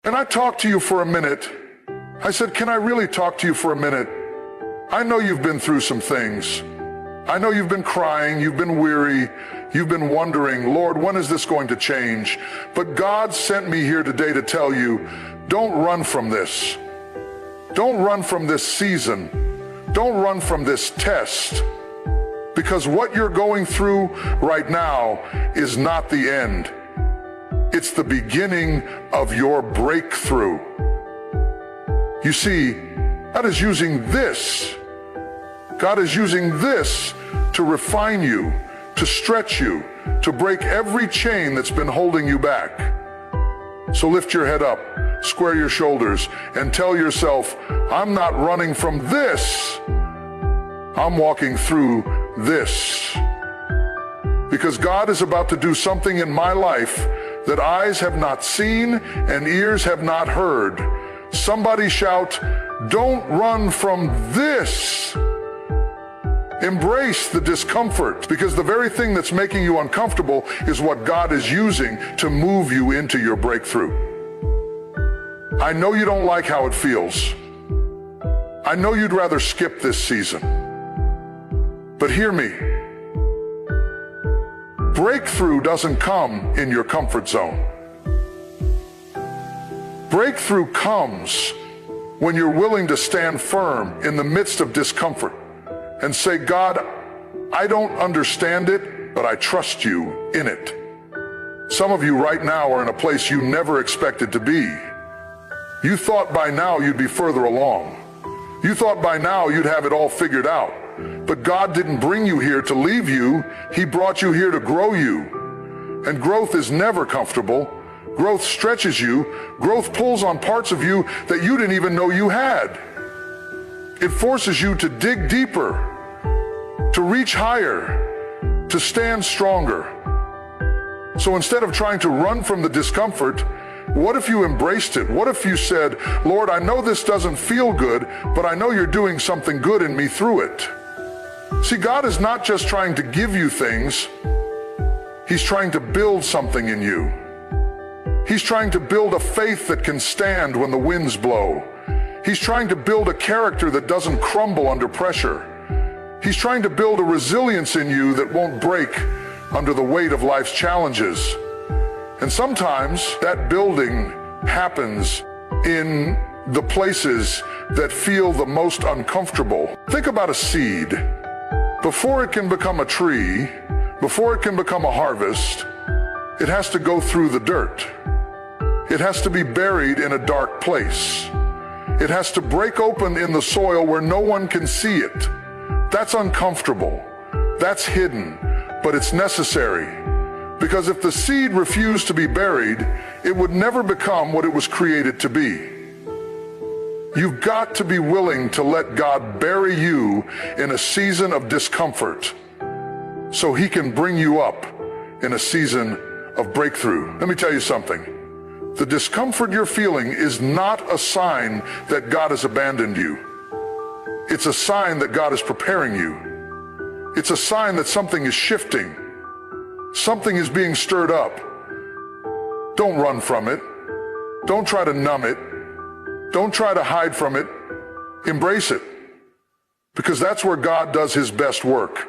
And I talked to you for a minute. I said, can I really talk to you for a minute? I know you've been through some things. I know you've been crying, you've been weary, you've been wondering, Lord, when is this going to change? But God sent me here today to tell you, don't run from this. Don't run from this season. Don't run from this test. Because what you're going through right now is not the end. It's the beginning of your breakthrough. You see, God is using this. God is using this to refine you, to stretch you, to break every chain that's been holding you back. So lift your head up, square your shoulders, and tell yourself, I'm not running from this. I'm walking through this. Because God is about to do something in my life that eyes have not seen and ears have not heard. Somebody shout, don't run from this. Embrace the discomfort, because the very thing that's making you uncomfortable is what God is using to move you into your breakthrough. I know you don't like how it feels. I know you'd rather skip this season. But hear me. Breakthrough doesn't come in your comfort zone. Breakthrough comes when you're willing to stand firm in the midst of discomfort and say, God, I don't understand it, but I trust you in it. Some of you right now are in a place you never expected to be. You thought by now you'd be further along. You thought by now you'd have it all figured out. But God didn't bring you here to leave you. He brought you here to grow you. And growth is never comfortable. Growth stretches you. Growth pulls on parts of you that you didn't even know you had. It forces you to dig deeper, to reach higher, to stand stronger. So instead of trying to run from the discomfort, what if you embraced it? What if you said, Lord, I know this doesn't feel good, but I know you're doing something good in me through it. See, God is not just trying to give you things. He's trying to build something in you. He's trying to build a faith that can stand when the winds blow. He's trying to build a character that doesn't crumble under pressure. He's trying to build a resilience in you that won't break under the weight of life's challenges. And sometimes that building happens in the places that feel the most uncomfortable. Think about a seed. Before it can become a tree, before it can become a harvest, it has to go through the dirt. It has to be buried in a dark place. It has to break open in the soil where no one can see it. That's uncomfortable. That's hidden, but it's necessary. Because if the seed refused to be buried, it would never become what it was created to be. You've got to be willing to let God bury you in a season of discomfort so He can bring you up in a season of breakthrough. Let me tell you something. The discomfort you're feeling is not a sign that God has abandoned you. It's a sign that God is preparing you. It's a sign that something is shifting. Something is being stirred up. Don't run from it. Don't try to numb it. Don't try to hide from it. Embrace it. Because that's where God does His best work.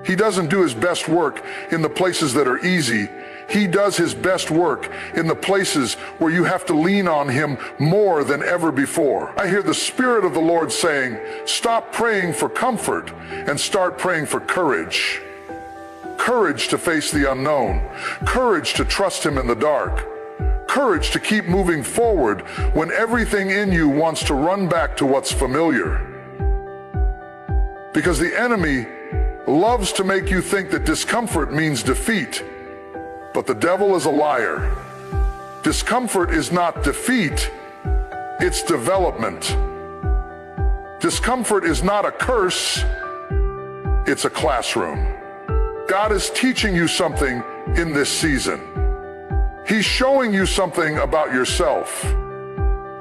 He doesn't do His best work in the places that are easy. He does His best work in the places where you have to lean on Him more than ever before. I hear the Spirit of the Lord saying, stop praying for comfort and start praying for courage. Courage to face the unknown. Courage to trust Him in the dark. Courage to keep moving forward when everything in you wants to run back to what's familiar. Because the enemy loves to make you think that discomfort means defeat. But the devil is a liar. Discomfort is not defeat, it's development. Discomfort is not a curse, it's a classroom. God is teaching you something in this season. He's showing you something about yourself.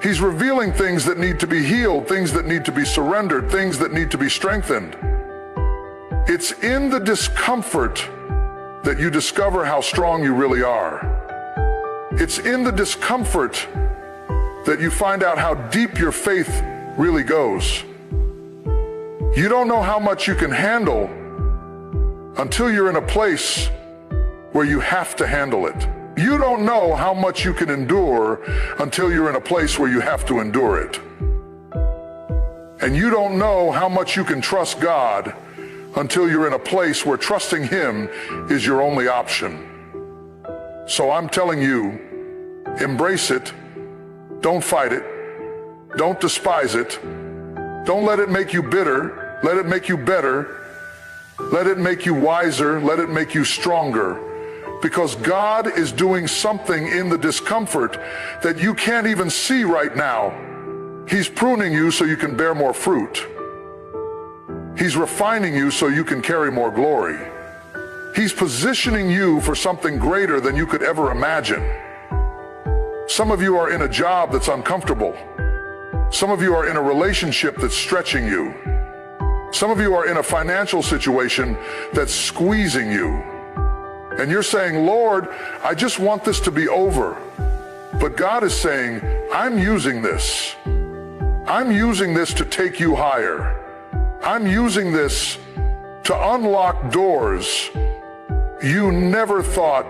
He's revealing things that need to be healed, things that need to be surrendered, things that need to be strengthened. It's in the discomfort that you discover how strong you really are. It's in the discomfort that you find out how deep your faith really goes. You don't know how much you can handle until you're in a place where you have to handle it. You don't know how much you can endure until you're in a place where you have to endure it. And you don't know how much you can trust God until you're in a place where trusting Him is your only option. So I'm telling you, embrace it. Don't fight it. Don't despise it. Don't let it make you bitter. Let it make you better. Let it make you wiser. Let it make you stronger. Because God is doing something in the discomfort that you can't even see right now. He's pruning you so you can bear more fruit. He's refining you so you can carry more glory. He's positioning you for something greater than you could ever imagine. Some of you are in a job that's uncomfortable. Some of you are in a relationship that's stretching you. Some of you are in a financial situation that's squeezing you. And you're saying, Lord, I just want this to be over. But God is saying, I'm using this. I'm using this to take you higher. I'm using this to unlock doors you never thought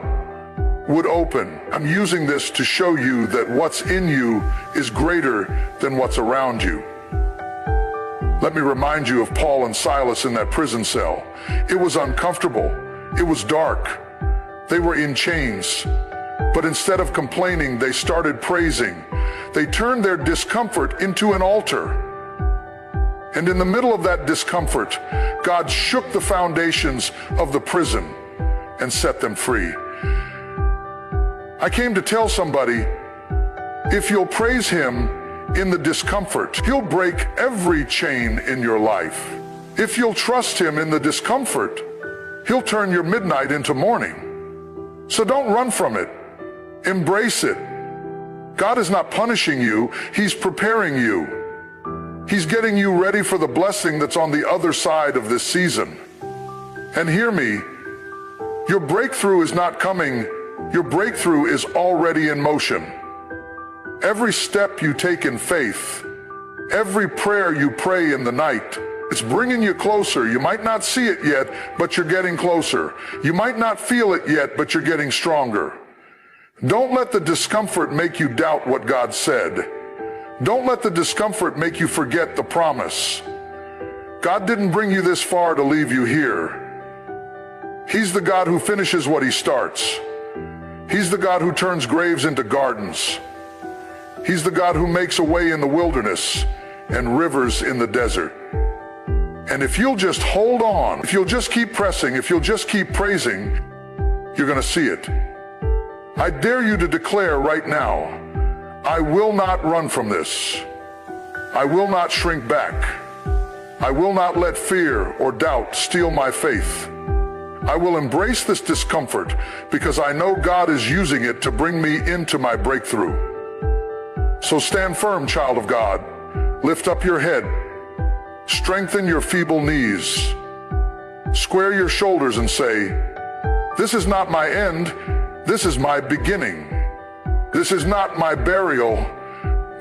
would open. I'm using this to show you that what's in you is greater than what's around you. Let me remind you of Paul and Silas in that prison cell. It was uncomfortable. It was dark. They were in chains. But instead of complaining, they started praising. They turned their discomfort into an altar. And in the middle of that discomfort, God shook the foundations of the prison and set them free. I came to tell somebody, if you'll praise Him in the discomfort, He'll break every chain in your life. If you'll trust Him in the discomfort, He'll turn your midnight into morning. So don't run from it. Embrace it. God is not punishing you. He's preparing you. He's getting you ready for the blessing that's on the other side of this season. And hear me, your breakthrough is not coming. Your breakthrough is already in motion. Every step you take in faith, every prayer you pray in the night, it's bringing you closer. You might not see it yet, but you're getting closer. You might not feel it yet, but you're getting stronger. Don't let the discomfort make you doubt what God said. Don't let the discomfort make you forget the promise. God didn't bring you this far to leave you here. He's the God who finishes what He starts. He's the God who turns graves into gardens. He's the God who makes a way in the wilderness and rivers in the desert. And if you'll just hold on, if you'll just keep pressing, if you'll just keep praising, you're going to see it. I dare you to declare right now, I will not run from this. I will not shrink back. I will not let fear or doubt steal my faith. I will embrace this discomfort because I know God is using it to bring me into my breakthrough. So stand firm, child of God. Lift up your head. Strengthen your feeble knees. Square your shoulders and say, this is not my end. This is my beginning. This is not my burial.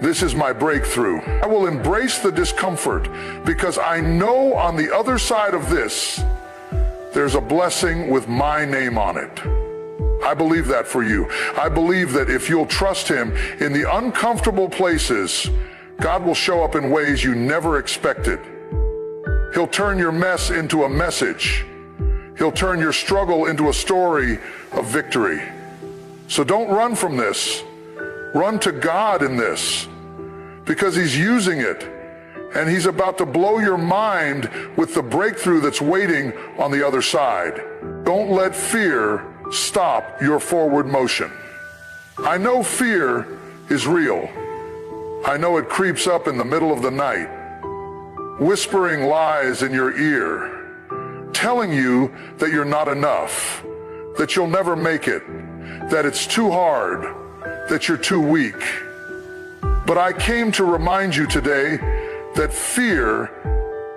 This is my breakthrough. I will embrace the discomfort because I know on the other side of this, there's a blessing with my name on it. I believe that for you. I believe that if you'll trust Him in the uncomfortable places, God will show up in ways you never expected. He'll turn your mess into a message. He'll turn your struggle into a story of victory. So don't run from this. Run to God in this, because He's using it, and He's about to blow your mind with the breakthrough that's waiting on the other side. Don't let fear stop your forward motion. I know fear is real. I know it creeps up in the middle of the night, whispering lies in your ear, telling you that you're not enough, that you'll never make it, that it's too hard, that you're too weak. But I came to remind you today that fear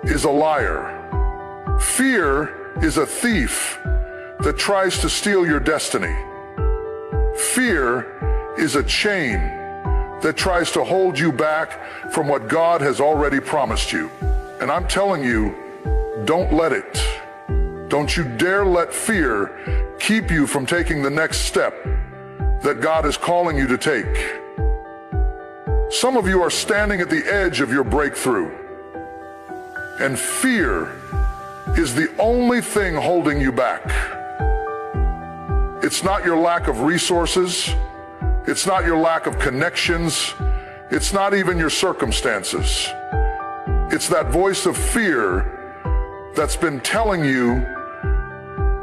is a liar. Fear is a thief that tries to steal your destiny. Fear is a chain that tries to hold you back from what God has already promised you. And I'm telling you, don't let it. Don't you dare let fear keep you from taking the next step that God is calling you to take. Some of you are standing at the edge of your breakthrough, and fear is the only thing holding you back. It's not your lack of resources. It's not your lack of connections. It's not even your circumstances. It's that voice of fear that's been telling you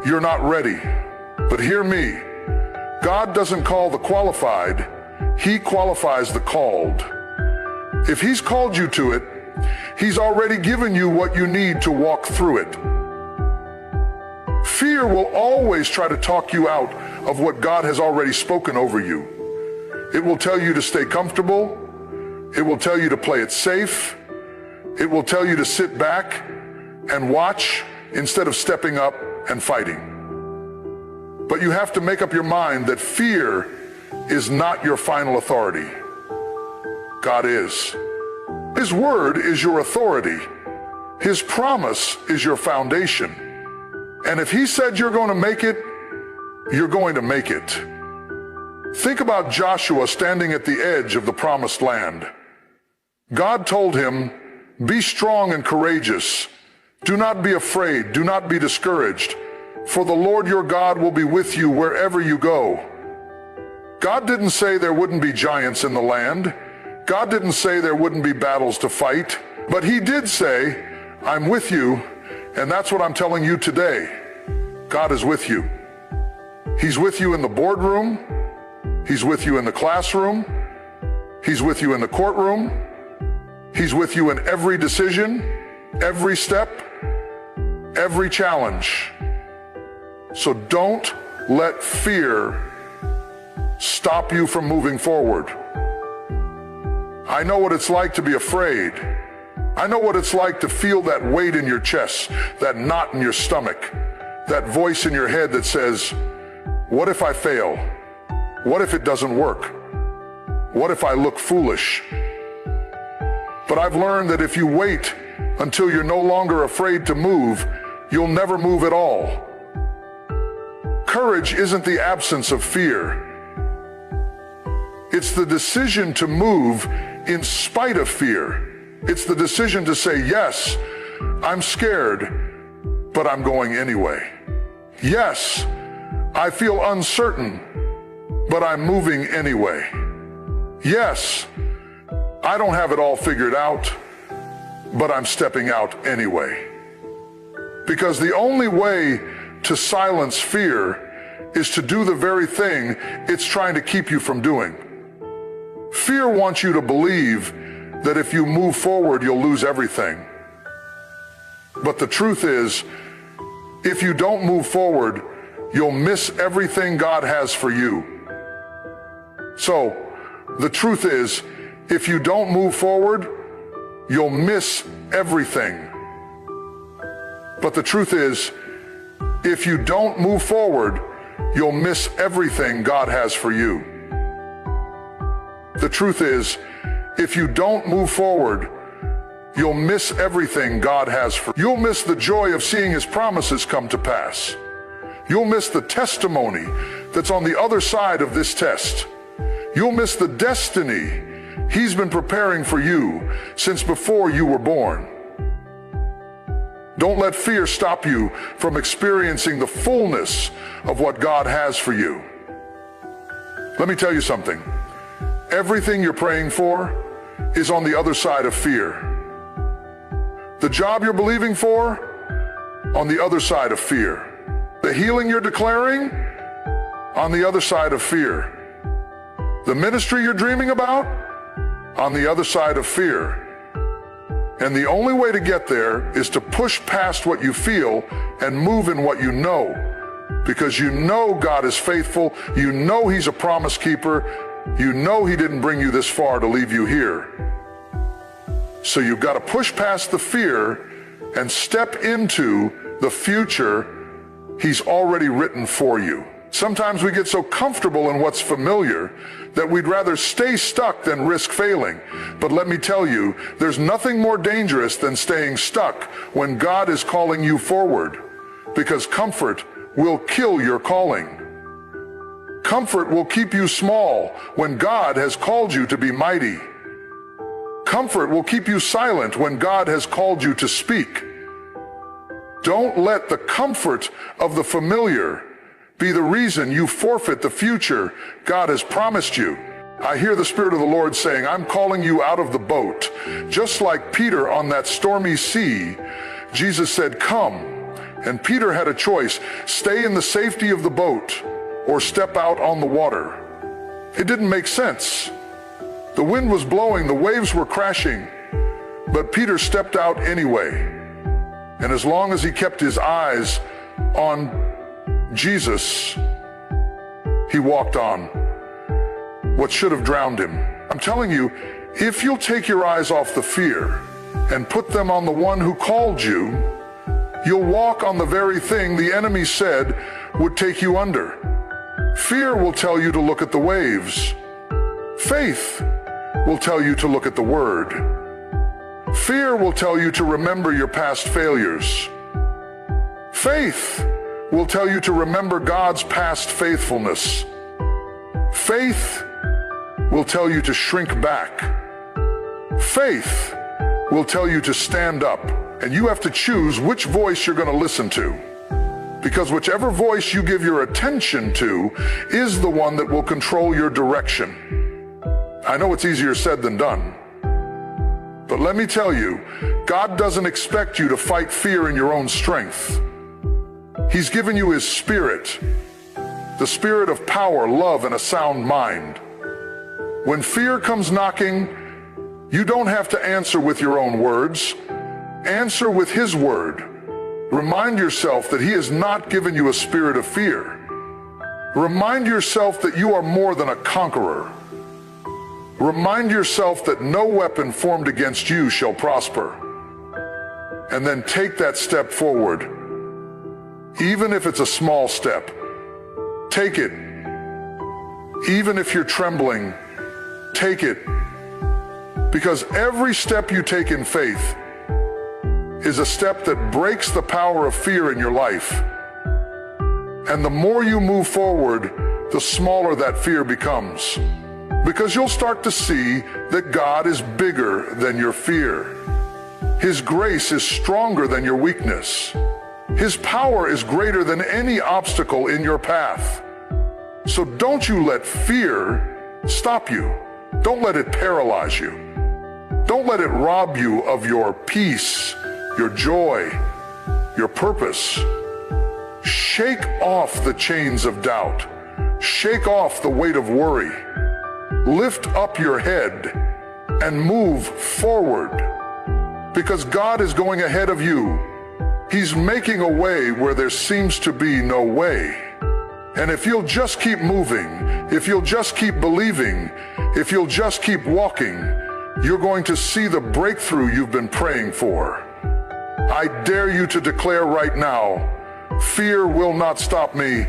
you're not ready. But hear me, God doesn't call the qualified, He qualifies the called. If He's called you to it, He's already given you what you need to walk through it. Fear will always try to talk you out of what God has already spoken over you. It will tell you to stay comfortable. It will tell you to play it safe. It will tell you to sit back and watch instead of stepping up and fighting. But you have to make up your mind that fear is not your final authority. God is. His word is your authority. His promise is your foundation. And if He said you're going to make it, you're going to make it. Think about Joshua standing at the edge of the promised land. God told him, "Be strong and courageous. Do not be afraid. Do not be discouraged. For the Lord your God will be with you wherever you go." God didn't say there wouldn't be giants in the land. God didn't say there wouldn't be battles to fight. But He did say, "I'm with you," and that's what I'm telling you today. God is with you. He's with you in the boardroom. He's with you in the classroom. He's with you in the courtroom. He's with you in every decision, every step, every challenge. So don't let fear stop you from moving forward. I know what it's like to be afraid. I know what it's like to feel that weight in your chest, that knot in your stomach, that voice in your head that says, "What if I fail? What if it doesn't work? What if I look foolish?" But I've learned that if you wait until you're no longer afraid to move, you'll never move at all. Courage isn't the absence of fear. It's the decision to move in spite of fear. It's the decision to say, "Yes, I'm scared, but I'm going anyway. Yes, I feel uncertain, but I'm moving anyway. Yes, I don't have it all figured out, but I'm stepping out anyway." Because the only way to silence fear is to do the very thing it's trying to keep you from doing. Fear wants you to believe that if you move forward, you'll lose everything. But the truth is, if you don't move forward, you'll miss everything God has for you. So, the truth is, if you don't move forward, you'll miss everything. But the truth is, if you don't move forward, you'll miss everything God has for you. The truth is, if you don't move forward, you'll miss everything God has for you. You'll miss the joy of seeing His promises come to pass. You'll miss the testimony that's on the other side of this test. You'll miss the destiny He's been preparing for you since before you were born. Don't let fear stop you from experiencing the fullness of what God has for you. Let me tell you something. Everything you're praying for is on the other side of fear. The job you're believing for, on the other side of fear. The healing you're declaring, on the other side of fear. The ministry you're dreaming about, on the other side of fear. And the only way to get there is to push past what you feel and move in what you know. Because you know God is faithful, you know He's a promise keeper, you know He didn't bring you this far to leave you here. So you've got to push past the fear and step into the future He's already written for you. Sometimes we get so comfortable in what's familiar that we'd rather stay stuck than risk failing. But let me tell you, there's nothing more dangerous than staying stuck when God is calling you forward, because comfort will kill your calling. Comfort will keep you small when God has called you to be mighty. Comfort will keep you silent when God has called you to speak. Don't let the comfort of the familiar be the reason you forfeit the future God has promised you. I hear the Spirit of the Lord saying, I'm calling you out of the boat. Just like Peter on that stormy sea, Jesus said, come. And Peter had a choice, stay in the safety of the boat or step out on the water. It didn't make sense. The wind was blowing, the waves were crashing, but Peter stepped out anyway. And as long as he kept his eyes on Jesus, he walked on what should have drowned him. I'm telling you, if you'll take your eyes off the fear and put them on the one who called you, you'll walk on the very thing the enemy said would take you under. Fear will tell you to look at the waves. Faith will tell you to look at the Word. Fear will tell you to remember your past failures. Faith will tell you to remember God's past faithfulness. Faith will tell you to shrink back. Faith will tell you to stand up. And you have to choose which voice you're going to listen to. Because whichever voice you give your attention to is the one that will control your direction. I know it's easier said than done. But let me tell you, God doesn't expect you to fight fear in your own strength. He's given you His Spirit, the Spirit of power, love, and a sound mind. When fear comes knocking, you don't have to answer with your own words. Answer with His Word. Remind yourself that He has not given you a spirit of fear. Remind yourself that you are more than a conqueror. Remind yourself that no weapon formed against you shall prosper. And then take that step forward. Even if it's a small step, take it. Even if you're trembling, take it. Because every step you take in faith is a step that breaks the power of fear in your life. And the more you move forward, the smaller that fear becomes. Because you'll start to see that God is bigger than your fear. His grace is stronger than your weakness. His power is greater than any obstacle in your path. So don't you let fear stop you. Don't let it paralyze you. Don't let it rob you of your peace, your joy, your purpose. Shake off the chains of doubt. Shake off the weight of worry. Lift up your head and move forward, because God is going ahead of you. He's making a way where there seems to be no way. And if you'll just keep moving, if you'll just keep believing, if you'll just keep walking, you're going to see the breakthrough you've been praying for. I dare you to declare right now, fear will not stop me.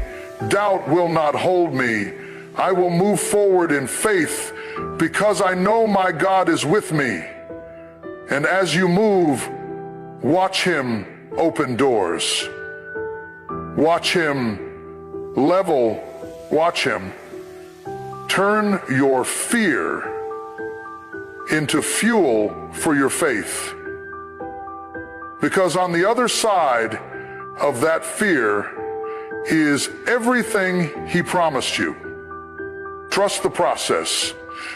Doubt will not hold me. I will move forward in faith because I know my God is with me. And as you move, watch Him open doors. Watch Him level. Watch Him turn your fear into fuel for your faith. Because on the other side of that fear is everything He promised you. Trust the process,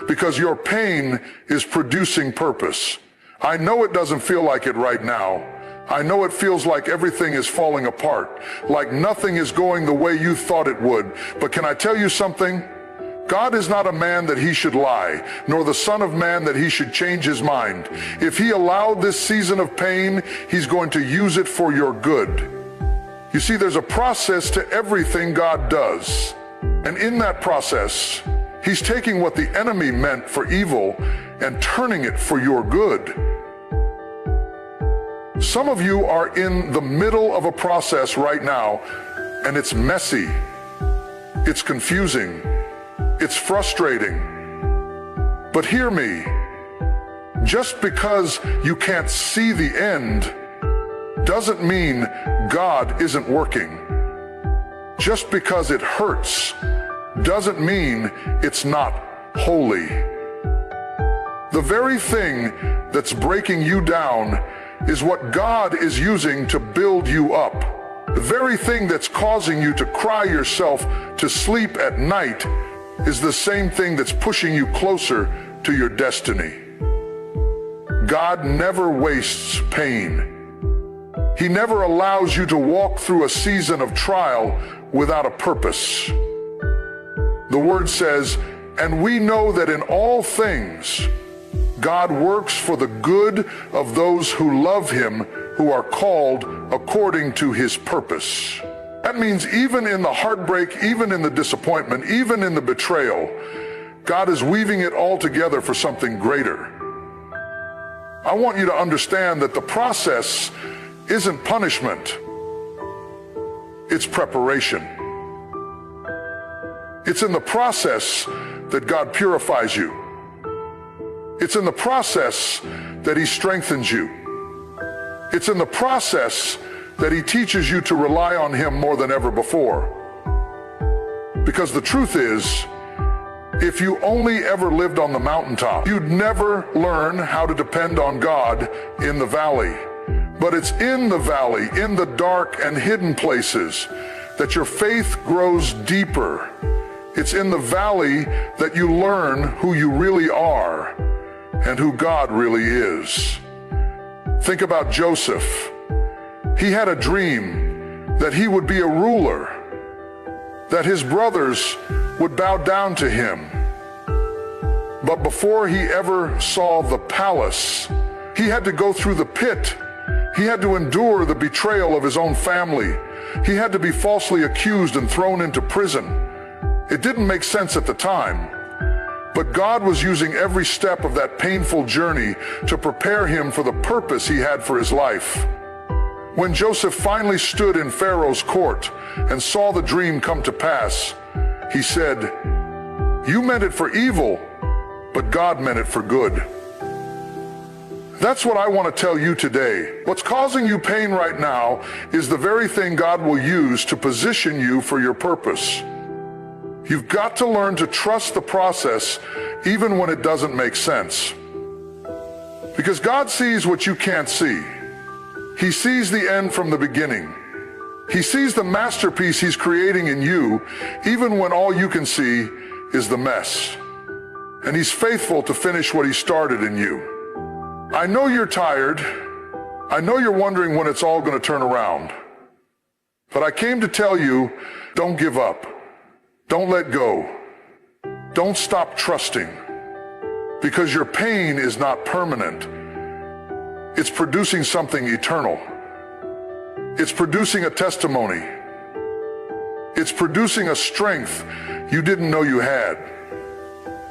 because your pain is producing purpose. I know it doesn't feel like it right now. I know it feels like everything is falling apart, like nothing is going the way you thought it would. But can I tell you something? God is not a man that He should lie, nor the Son of Man that He should change His mind. If He allowed this season of pain, He's going to use it for your good. You see, there's a process to everything God does. And in that process, He's taking what the enemy meant for evil and turning it for your good. Some of you are in the middle of a process right now, and it's messy. It's confusing. It's frustrating. But hear me. Just because you can't see the end doesn't mean God isn't working. Just because it hurts doesn't mean it's not holy. The very thing that's breaking you down is what God is using to build you up. The very thing that's causing you to cry yourself to sleep at night is the same thing that's pushing you closer to your destiny. God never wastes pain. He never allows you to walk through a season of trial without a purpose. The word says, "And we know that in all things, God works for the good of those who love him, who are called according to his purpose." That means even in the heartbreak, even in the disappointment, even in the betrayal, God is weaving it all together for something greater. I want you to understand that the process isn't punishment. It's preparation. It's in the process that God purifies you. It's in the process that he strengthens you. It's in the process that he teaches you to rely on him more than ever before. Because the truth is, if you only ever lived on the mountaintop, you'd never learn how to depend on God in the valley. But it's in the valley, in the dark and hidden places, that your faith grows deeper. It's in the valley that you learn who you really are and who God really is. Think about Joseph. He had a dream that he would be a ruler, that his brothers would bow down to him. But before he ever saw the palace, he had to go through the pit. He had to endure the betrayal of his own family. He had to be falsely accused and thrown into prison. It didn't make sense at the time, but God was using every step of that painful journey to prepare him for the purpose he had for his life. When Joseph finally stood in Pharaoh's court and saw the dream come to pass, he said, "You meant it for evil, but God meant it for good." That's what I want to tell you today. What's causing you pain right now is the very thing God will use to position you for your purpose. You've got to learn to trust the process even when it doesn't make sense. Because God sees what you can't see. He sees the end from the beginning. He sees the masterpiece he's creating in you, even when all you can see is the mess. And he's faithful to finish what he started in you. I know you're tired. I know you're wondering when it's all going to turn around. But I came to tell you, don't give up. Don't let go. Don't stop trusting. Because your pain is not permanent. It's producing something eternal. It's producing a testimony. It's producing a strength you didn't know you had.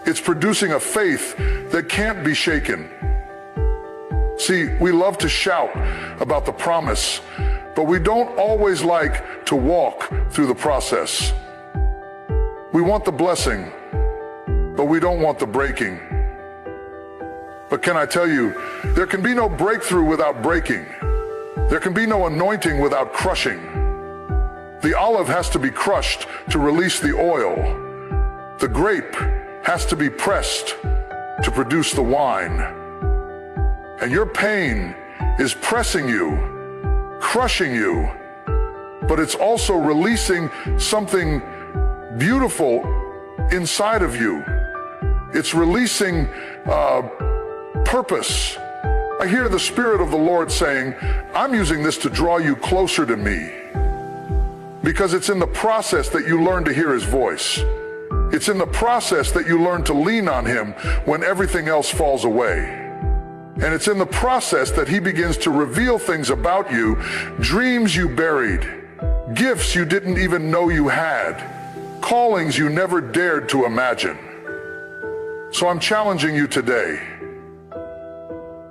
It's producing a faith that can't be shaken. See, we love to shout about the promise, but we don't always like to walk through the process. We want the blessing, but we don't want the breaking. But can I tell you, there can be no breakthrough without breaking. There can be no anointing without crushing. The olive has to be crushed to release the oil. The grape has to be pressed to produce the wine. And your pain is pressing you, crushing you, but it's also releasing something beautiful inside of you. It's releasing purpose. I hear the Spirit of the Lord saying, I'm using this to draw you closer to me. Because it's in the process that you learn to hear his voice. It's in the process that you learn to lean on him when everything else falls away. And it's in the process that he begins to reveal things about you, dreams you buried, gifts you didn't even know you had, callings you never dared to imagine. So I'm challenging you today.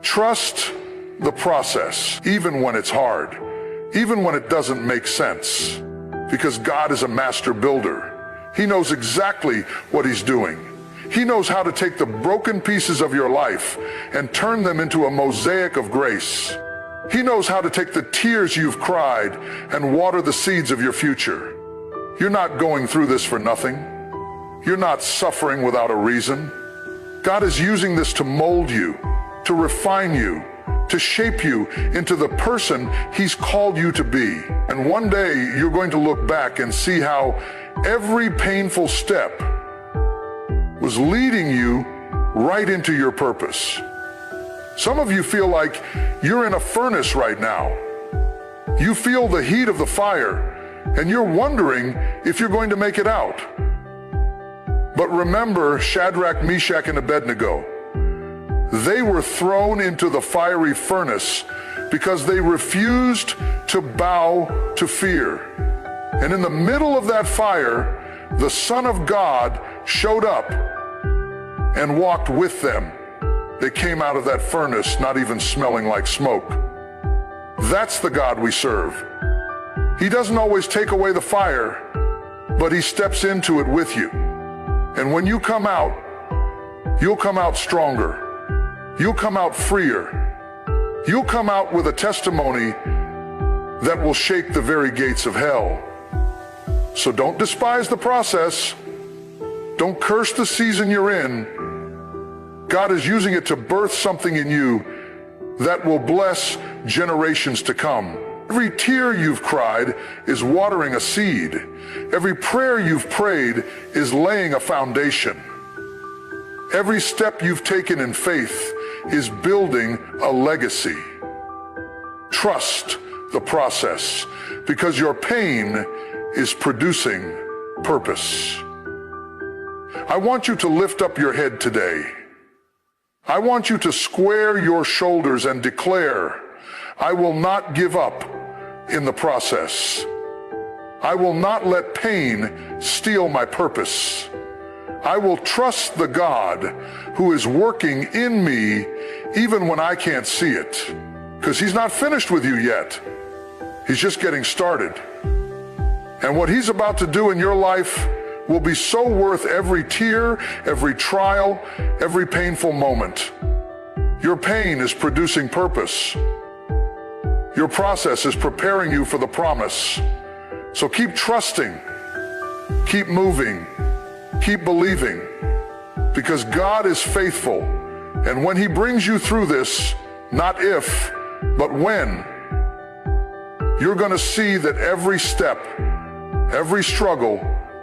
Trust the process, even when it's hard, even when it doesn't make sense, because God is a master builder. He knows exactly what he's doing. He knows how to take the broken pieces of your life and turn them into a mosaic of grace. He knows how to take the tears you've cried and water the seeds of your future. You're not going through this for nothing. You're not suffering without a reason. God is using this to mold you, to refine you, to shape you into the person he's called you to be. And one day you're going to look back and see how every painful step was leading you right into your purpose. Some of you feel like you're in a furnace right now. You feel the heat of the fire, and you're wondering if you're going to make it out. But remember Shadrach, Meshach, and Abednego. They were thrown into the fiery furnace because they refused to bow to fear. And in the middle of that fire, the Son of God showed up and walked with them. They came out of that furnace not even smelling like smoke. That's the God we serve. He doesn't always take away the fire, but he steps into it with you. And when you come out, you'll come out stronger. You'll come out freer. You'll come out with a testimony that will shake the very gates of hell. So don't despise the process. Don't curse the season you're in. God is using it to birth something in you that will bless generations to come. Every tear you've cried is watering a seed. Every prayer you've prayed is laying a foundation. Every step you've taken in faith is building a legacy. Trust the process, because your pain is producing purpose. I want you to lift up your head today. I want you to square your shoulders and declare, I will not give up in the process. I will not let pain steal my purpose. I will trust the God who is working in me even when I can't see it, because he's not finished with you yet. He's just getting started. And what he's about to do in your life will be so worth every tear, every trial, every painful moment. Your pain is producing purpose. Your process is preparing you for the promise. So keep trusting, keep moving, keep believing, because God is faithful. And when he brings you through this, not if, but when, you're going to see that every step, every struggle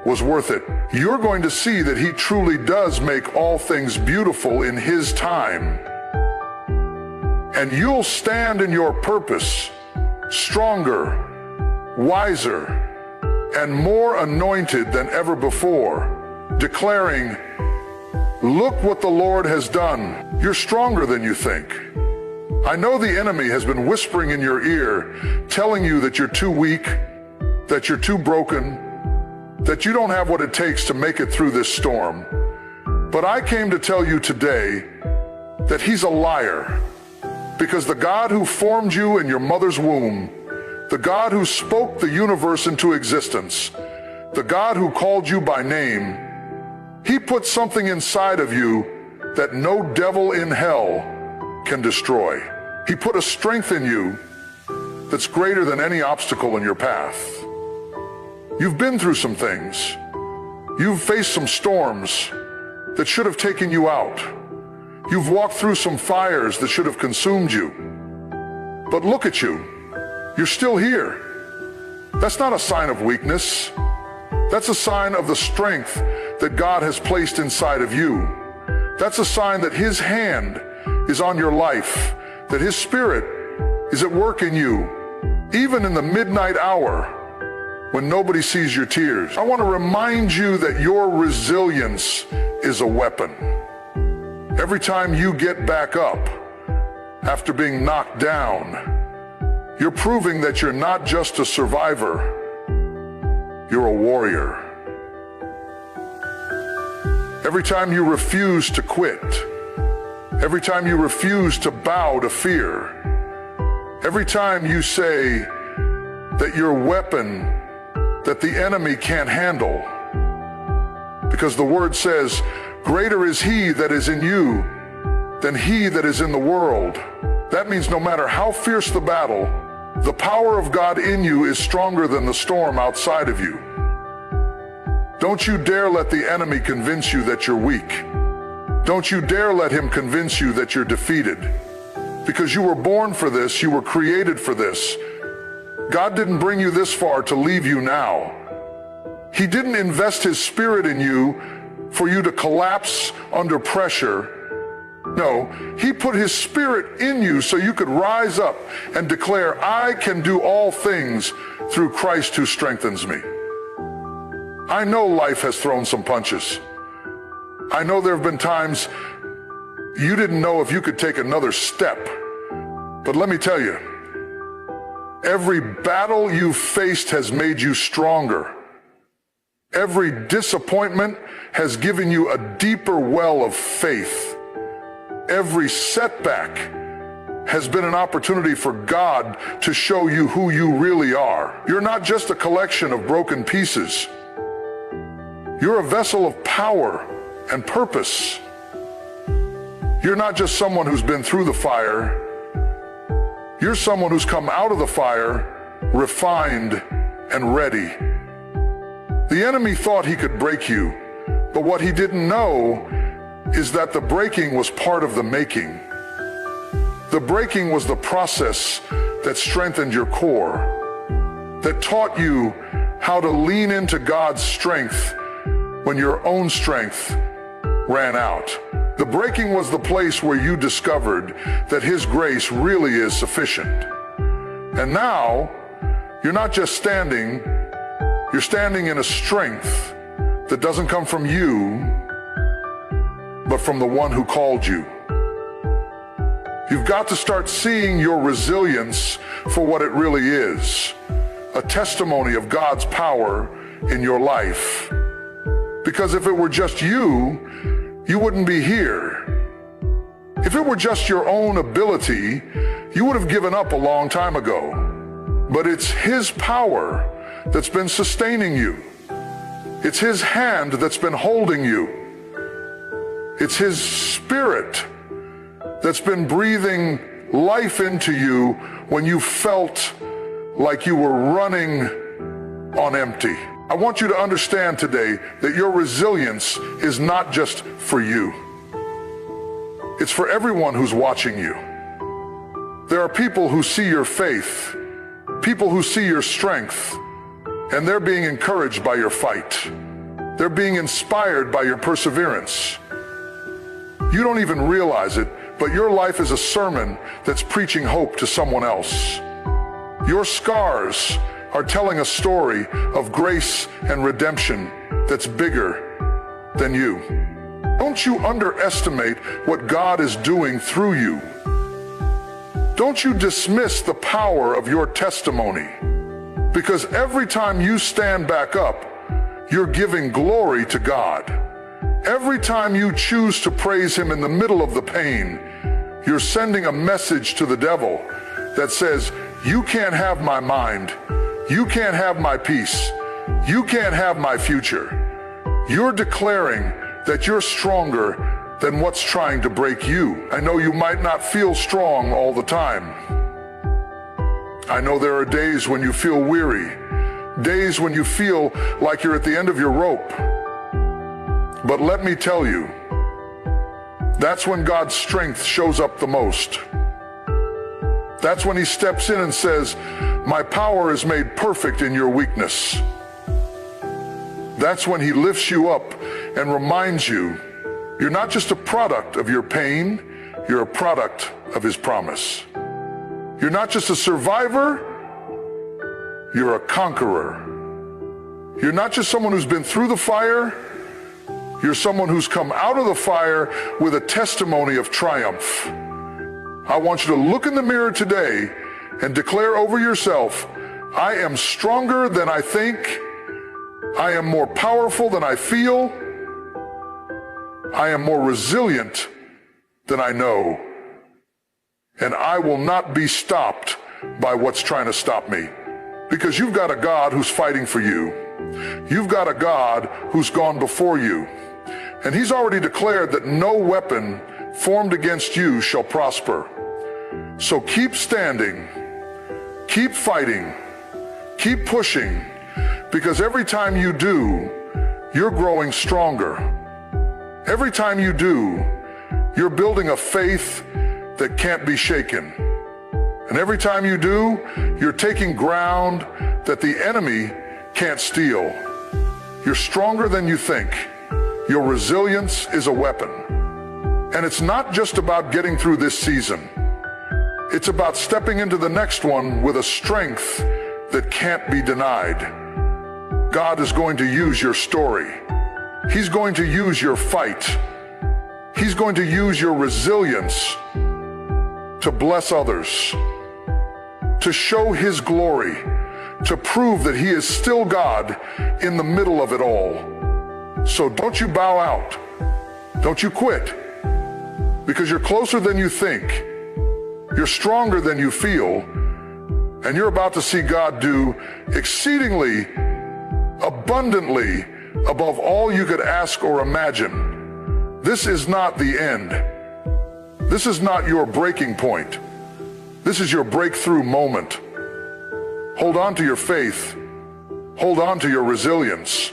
was worth it. You're going to see that he truly does make all things beautiful in his time. And you'll stand in your purpose, stronger, wiser, and more anointed than ever before, declaring, look what the Lord has done. You're stronger than you think. I know the enemy has been whispering in your ear, telling you that you're too weak, that you're too broken, that you don't have what it takes to make it through this storm. But I came to tell you today that he's a liar, because the God who formed you in your mother's womb, the God who spoke the universe into existence, the God who called you by name, he put something inside of you that no devil in hell can destroy. He put a strength in you that's greater than any obstacle in your path. You've been through some things. You've faced some storms that should have taken you out. You've walked through some fires that should have consumed you. But look at you. You're still here. That's not a sign of weakness. That's a sign of the strength that God has placed inside of you. That's a sign that his hand is on your life, that his spirit is at work in you, even in the midnight hour when nobody sees your tears. I want to remind you that your resilience is a weapon. Every time you get back up after being knocked down, you're proving that you're not just a survivor, you're a warrior. Every time you refuse to quit, every time you refuse to bow to fear, every time you say that your weapon that the enemy can't handle Because the word says, greater is he that is in you than he that is in the world. That means no matter how fierce the battle, the power of God in you is stronger than the storm outside of you. Don't you dare let the enemy convince you that you're weak. Don't you dare let him convince you that you're defeated. Because you were born for this, you were created for this. God didn't bring you this far to leave you now. He didn't invest his spirit in you for you to collapse under pressure. No, he put his spirit in you so you could rise up and declare, I can do all things through Christ who strengthens me. I know life has thrown some punches. I know there have been times you didn't know if you could take another step. But let me tell you, every battle you've faced has made you stronger. Every disappointment has given you a deeper well of faith. Every setback has been an opportunity for God to show you who you really are. You're not just a collection of broken pieces. You're a vessel of power and purpose. You're not just someone who's been through the fire. You're someone who's come out of the fire, refined and ready. The enemy thought he could break you, but what he didn't know is that the breaking was part of the making. The breaking was the process that strengthened your core, that taught you how to lean into God's strength when your own strength ran out. The breaking was the place where you discovered that his grace really is sufficient. And now, you're not just standing, you're standing in a strength that doesn't come from you, but from the one who called you. You've got to start seeing your resilience for what it really is, a testimony of God's power in your life. Because if it were just you, you wouldn't be here. If it were just your own ability, you would have given up a long time ago. But it's his power that's been sustaining you. It's his hand that's been holding you. It's his spirit that's been breathing life into you when you felt like you were running on empty. I want you to understand today that your resilience is not just for you. It's for everyone who's watching you. There are people who see your faith, people who see your strength, and they're being encouraged by your fight. They're being inspired by your perseverance. You don't even realize it, but your life is a sermon that's preaching hope to someone else. Your scars are telling a story of grace and redemption that's bigger than you. Don't you underestimate what God is doing through you. Don't you dismiss the power of your testimony, because every time you stand back up, you're giving glory to God. Every time you choose to praise him in the middle of the pain, you're sending a message to the devil that says, you can't have my mind. You can't have my peace. You can't have my future. You're declaring that you're stronger than what's trying to break you. I know you might not feel strong all the time. I know there are days when you feel weary, days when you feel like you're at the end of your rope. But let me tell you, that's when God's strength shows up the most. That's when he steps in and says, my power is made perfect in your weakness. That's when he lifts you up and reminds you, you're not just a product of your pain, you're a product of his promise. You're not just a survivor, you're a conqueror. You're not just someone who's been through the fire, you're someone who's come out of the fire with a testimony of triumph. I want you to look in the mirror today and declare over yourself, I am stronger than I think. I am more powerful than I feel. I am more resilient than I know. And I will not be stopped by what's trying to stop me. Because you've got a God who's fighting for you. You've got a God who's gone before you, and he's already declared that no weapon formed against you shall prosper. So keep standing, keep fighting, keep pushing, because every time you do, you're growing stronger. Every time you do, you're building a faith that can't be shaken. And every time you do, you're taking ground that the enemy can't steal. You're stronger than you think. Your resilience is a weapon. And it's not just about getting through this season. It's about stepping into the next one with a strength that can't be denied. God is going to use your story. He's going to use your fight. He's going to use your resilience to bless others, to show his glory, to prove that he is still God in the middle of it all. So don't you bow out. Don't you quit. Because you're closer than you think. You're stronger than you feel. And you're about to see God do exceedingly, abundantly, above all you could ask or imagine. This is not the end. This is not your breaking point. This is your breakthrough moment. Hold on to your faith. Hold on to your resilience.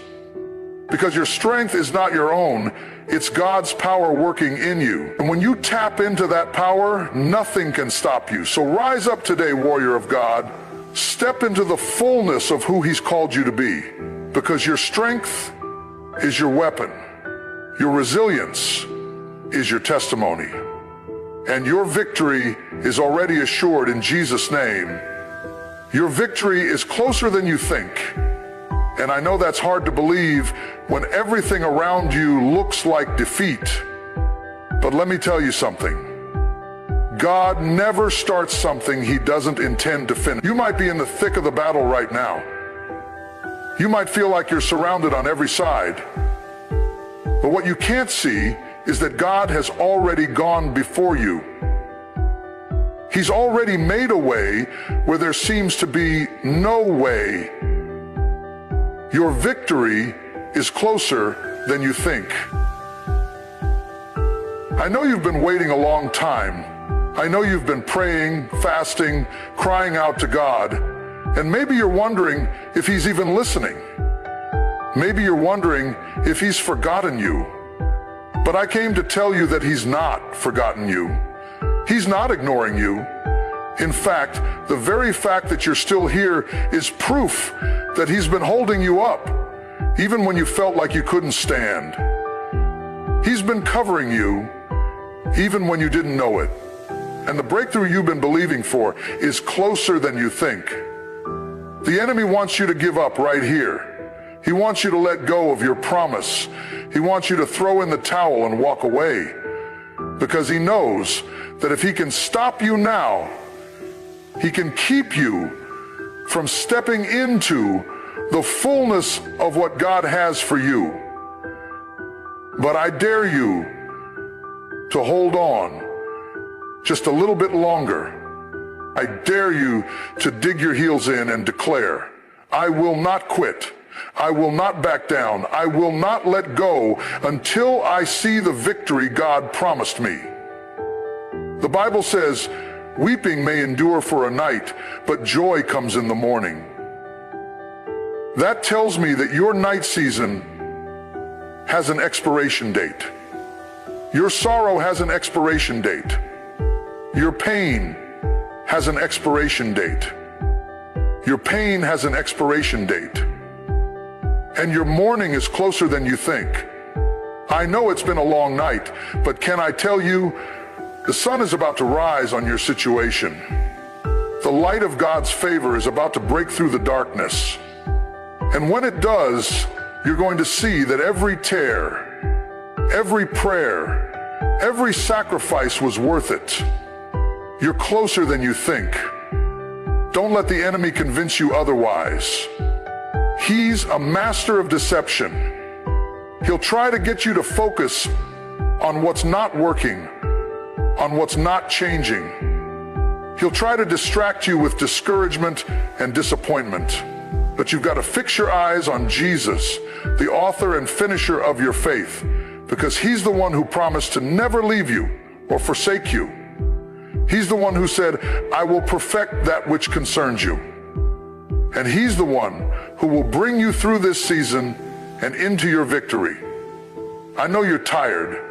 Because your strength is not your own. It's God's power working in you. And when you tap into that power, nothing can stop you. So rise up today, warrior of God. Step into the fullness of who he's called you to be. Because your strength is your weapon. Your resilience is your testimony. And your victory is already assured in Jesus' name. Your victory is closer than you think. And I know that's hard to believe when everything around you looks like defeat. But let me tell you something. God never starts something he doesn't intend to finish. You might be in the thick of the battle right now. You might feel like you're surrounded on every side. But what you can't see is that God has already gone before you. He's already made a way where there seems to be no way. Your victory is closer than you think. I know you've been waiting a long time. I know you've been praying, fasting, crying out to God. And maybe you're wondering if he's even listening. Maybe you're wondering if he's forgotten you. But I came to tell you that he's not forgotten you. He's not ignoring you. In fact, the very fact that you're still here is proof that he's been holding you up, even when you felt like you couldn't stand. He's been covering you, even when you didn't know it. And the breakthrough you've been believing for is closer than you think. The enemy wants you to give up right here. He wants you to let go of your promise. He wants you to throw in the towel and walk away. Because he knows that if he can stop you now, he can keep you from stepping into the fullness of what God has for you. But I dare you to hold on just a little bit longer. I dare you to dig your heels in and declare, I will not quit. I will not back down. I will not let go until I see the victory God promised me. The Bible says, weeping may endure for a night, but joy comes in the morning. That tells me that your night season has an expiration date. Your sorrow has an expiration date. Your pain has an expiration date. Your pain has an expiration date. And your mourning is closer than you think. I know it's been a long night, but can I tell you, the sun is about to rise on your situation. The light of God's favor is about to break through the darkness. And when it does, you're going to see that every tear, every prayer, every sacrifice was worth it. You're closer than you think. Don't let the enemy convince you otherwise. He's a master of deception. He'll try to get you to focus on what's not working, on what's not changing. He'll try to distract you with discouragement and disappointment. But you've got to fix your eyes on Jesus, the author and finisher of your faith, because he's the one who promised to never leave you or forsake you. He's the one who said, I will perfect that which concerns you. And he's the one who will bring you through this season and into your victory. I know you're tired.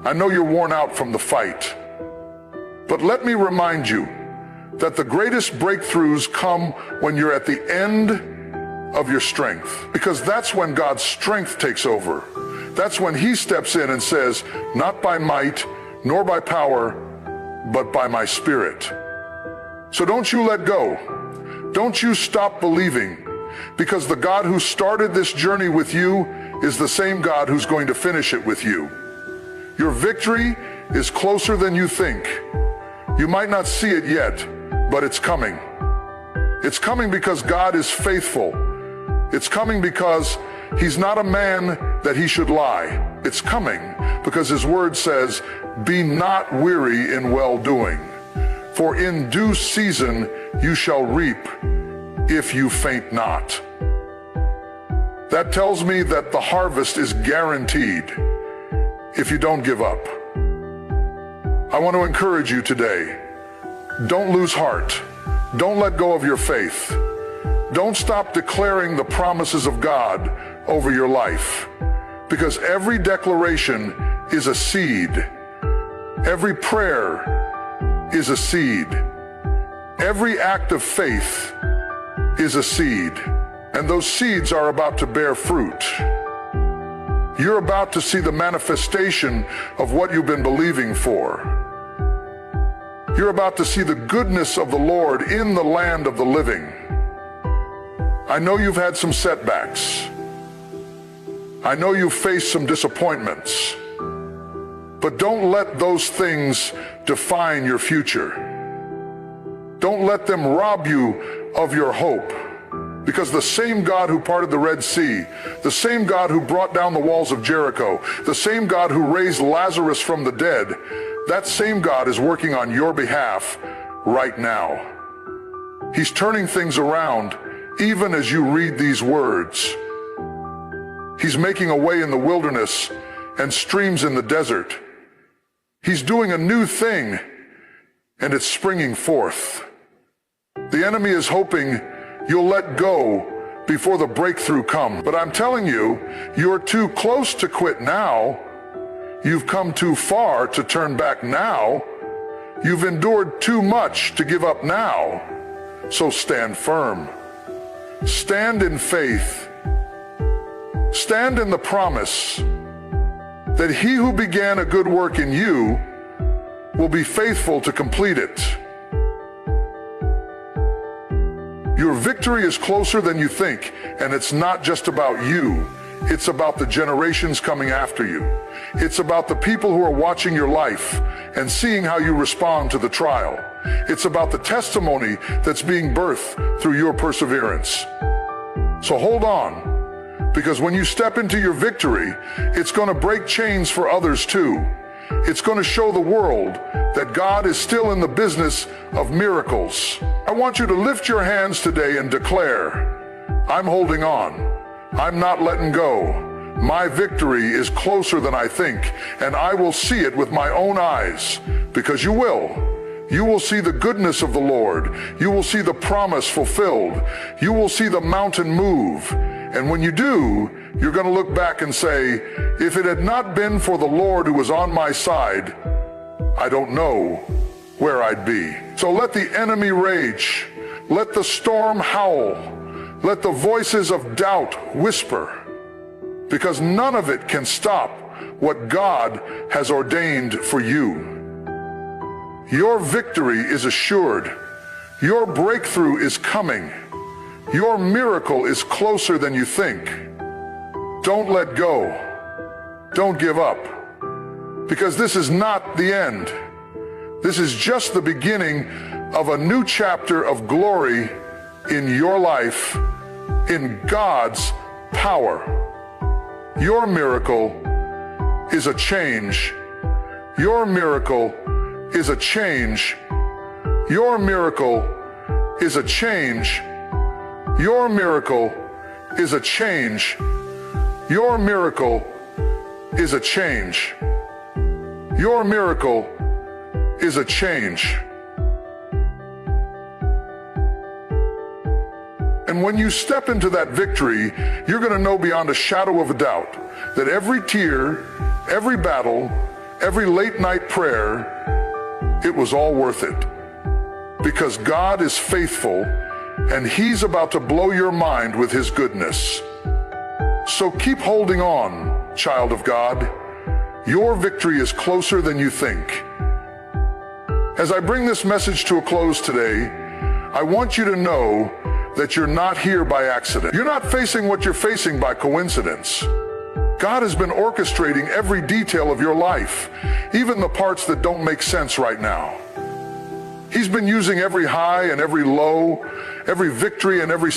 I know you're worn out from the fight. But let me remind you that the greatest breakthroughs come when you're at the end of your strength, because that's when God's strength takes over. That's when he steps in and says, not by might nor by power, but by my Spirit. So don't you let go. Don't you stop believing, because the God who started this journey with you is the same God who's going to finish it with you. Your victory is closer than you think. You might not see it yet, but it's coming. It's coming because God is faithful. It's coming because he's not a man that he should lie. It's coming because his word says, be not weary in well-doing, for in due season you shall reap if you faint not. That tells me that the harvest is guaranteed if you don't give up. I want to encourage you today. Don't lose heart. Don't let go of your faith. Don't stop declaring the promises of God over your life, because every declaration is a seed. Every prayer is a seed. Every act of faith is a seed, and those seeds are about to bear fruit. You're about to see the manifestation of what you've been believing for. You're about to see the goodness of the Lord in the land of the living. I know you've had some setbacks. I know you've faced some disappointments. But don't let those things define your future. Don't let them rob you of your hope. Because the same God who parted the Red Sea, the same God who brought down the walls of Jericho, the same God who raised Lazarus from the dead, that same God is working on your behalf right now. He's turning things around even as you read these words. He's making a way in the wilderness and streams in the desert. He's doing a new thing, and it's springing forth. The enemy is hoping you'll let go before the breakthrough comes. But I'm telling you, you're too close to quit now. You've come too far to turn back now. You've endured too much to give up now. So stand firm. Stand in faith. Stand in the promise that he who began a good work in you will be faithful to complete it. Your victory is closer than you think, and it's not just about you. It's about the generations coming after you. It's about the people who are watching your life and seeing how you respond to the trial. It's about the testimony that's being birthed through your perseverance. So hold on, because when you step into your victory, it's going to break chains for others too. It's going to show the world that God is still in the business of miracles. I want you to lift your hands today and declare, I'm holding on. I'm not letting go. My victory is closer than I think, and I will see it with my own eyes, because you will. You will see the goodness of the Lord. You will see the promise fulfilled. You will see the mountain move. And when you do, you're going to look back and say, if it had not been for the Lord who was on my side, I don't know where I'd be. So let the enemy rage. Let the storm howl. Let the voices of doubt whisper, because none of it can stop what God has ordained for you. Your victory is assured. Your breakthrough is coming. Your miracle is closer than you think. Don't let go. Don't give up, because this is not the end. This is just the beginning of a new chapter of glory in your life, in God's power. Your miracle is a change. Your miracle is a change. Your miracle is a change. Your miracle is a change. Your miracle is a change. Your miracle is a change. And when you step into that victory, you're going to know beyond a shadow of a doubt that every tear, every battle, every late night prayer, it was all worth it. Because God is faithful, and He's about to blow your mind with His goodness. So keep holding on, child of God. Your victory is closer than you think. As I bring this message to a close today, I want you to know that you're not here by accident. You're not facing what you're facing by coincidence. God has been orchestrating every detail of your life, even the parts that don't make sense right now. He's been using every high and every low, every victory and every